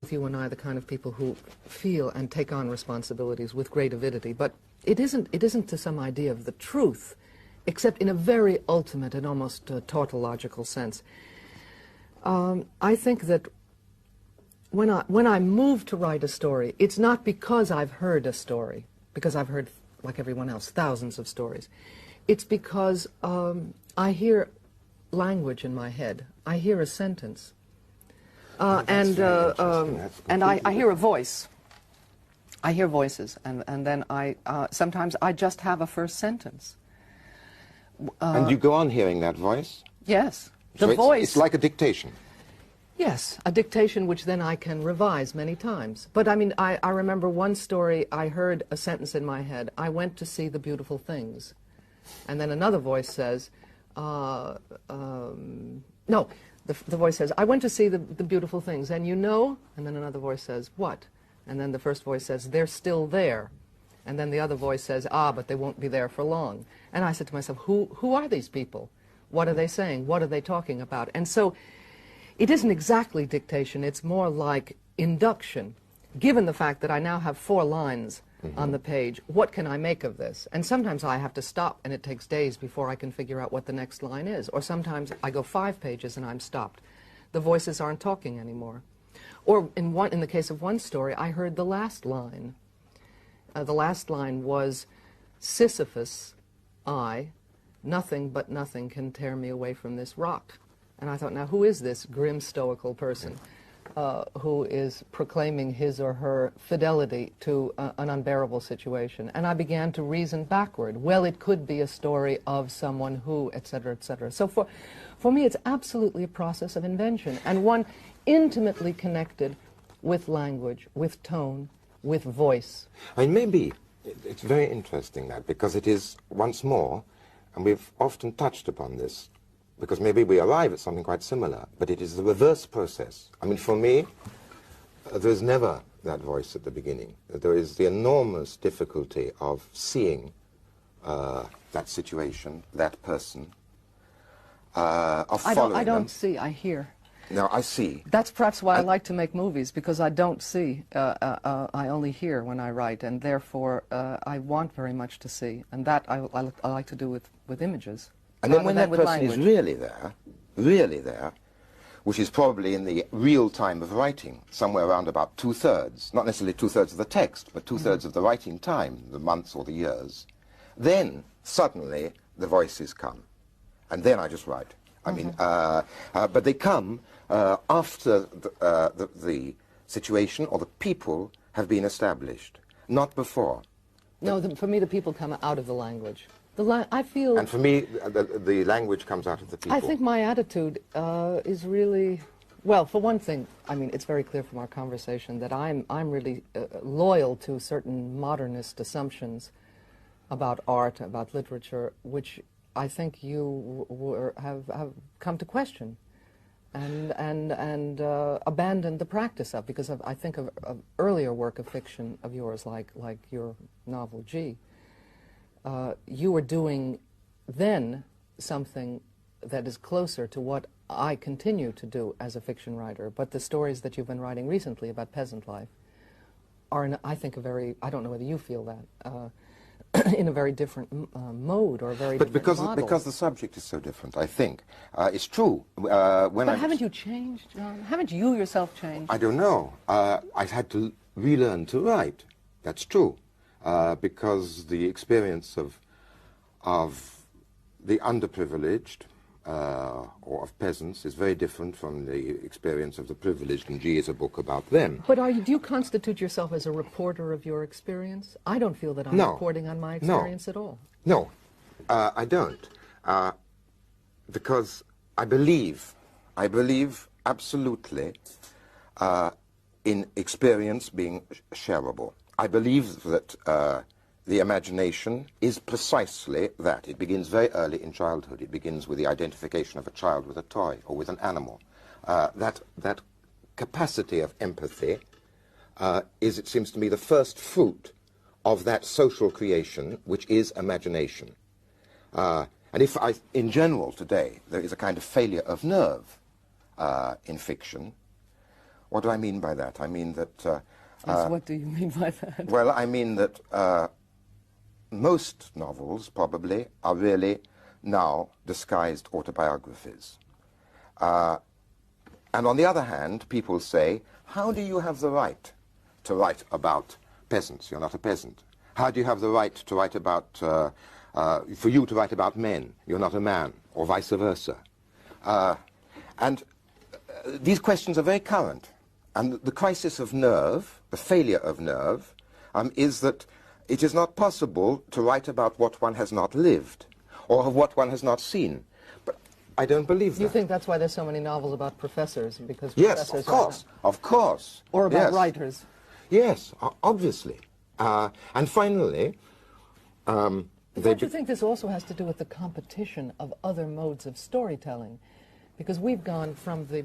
You and I are the kind of people who feel and take on responsibilities with great avidity, but it isn't to some idea of the truth, except in a very ultimate and almost tautological sense. I think that when I move to write a story, it's not because I've heard a story, because I've heard, like everyone else, thousands of stories. It's because I hear language in my head. I hear a sentence. And I hear a voice. I hear voices, and then sometimes I just have a first sentence. And you go on hearing that voice? Yes. So it's like a dictation. Yes, a dictation which then I can revise many times. But I mean, I remember one story, I heard a sentence in my head, I went to see the beautiful things. And then another voice says, no, the voice says, I went to see the beautiful things, and you know, and then another voice says, what? And then the first voice says, they're still there. And then the other voice says, ah, but they won't be there for long. And I said to myself, who are these people? What are they saying? What are they talking about? And so it isn't exactly dictation, it's more like induction. Given the fact that I now have 4 lines on the page, what can I make of this? And sometimes I have to stop, and it takes days before I can figure out what the next line is. Or sometimes I go 5 pages and I'm stopped. The voices aren't talking anymore. Or in the case of one story, I heard the last line. The last line was, Sisyphus, nothing but nothing can tear me away from this rock. And I thought, now who is this grim stoical person who is proclaiming his or her fidelity to an unbearable situation? And I began to reason backward. Well, it could be a story of someone who, etc., etc. So for me, it's absolutely a process of invention, and one intimately connected with language, with tone, with voice. And maybe it's very interesting that, because it is, once more, and we've often touched upon this, because maybe we arrive at something quite similar, but it is the reverse process. I mean, for me, there's never that voice at the beginning. There is the enormous difficulty of seeing that situation, that person, of following I don't them. see, I hear. No, I see. That's perhaps why I like to make movies, because I don't see. I only hear when I write, and therefore I want very much to see. And that I like to do with images. And then when that person is really there, which is probably in the real time of writing, somewhere around about 2/3, not necessarily 2/3 of the text, but 2/3 of the writing time, the months or the years, then suddenly the voices come. And then I just write. I mean, but they come after the situation or the people have been established, not before. No, for me the people come out of the language. I feel... And for me, the language comes out of the people. I think my attitude is really... Well, for one thing, I mean, it's very clear from our conversation that I'm really loyal to certain modernist assumptions about art, about literature, which I think you have come to question and abandoned the practice of, because I think of earlier work of fiction of yours, like your novel G. You were doing then something that is closer to what I continue to do as a fiction writer, but the stories that you've been writing recently about peasant life are, I think, I don't know whether you feel that, in a very different mode or a very different model. But because the subject is so different, I think. It's true. But haven't you changed, John? Haven't you yourself changed? I don't know. I've had to relearn to write. That's true. Because the experience of the underprivileged or of peasants is very different from the experience of the privileged, and G is a book about them. But do you constitute yourself as a reporter of your experience? I don't feel that I'm reporting on my experience at all. No, I don't. Because I believe absolutely in experience being shareable. I believe that the imagination is precisely that. It begins very early in childhood. It begins with the identification of a child with a toy or with an animal. That capacity of empathy is, it seems to me, the first fruit of that social creation, which is imagination. And if in general today, there is a kind of failure of nerve in fiction, What do I mean by that? I mean that... Yes, what do you mean by that? Well, I mean that most novels, probably, are really now disguised autobiographies. And on the other hand, people say, how do you have the right to write about peasants? You're not a peasant. How do you have the right to write about, for you to write about men? You're not a man, or vice versa. And these questions are very current. And the crisis of nerve, the failure of nerve, is that it is not possible to write about what one has not lived, or of what one has not seen. But I don't believe that. You think that's why there's so many novels about professors? Because Yes, professors of course. Or about yes. writers? Yes, obviously. And finally... Don't you think this also has to do with the competition of other modes of storytelling? Because we've gone from the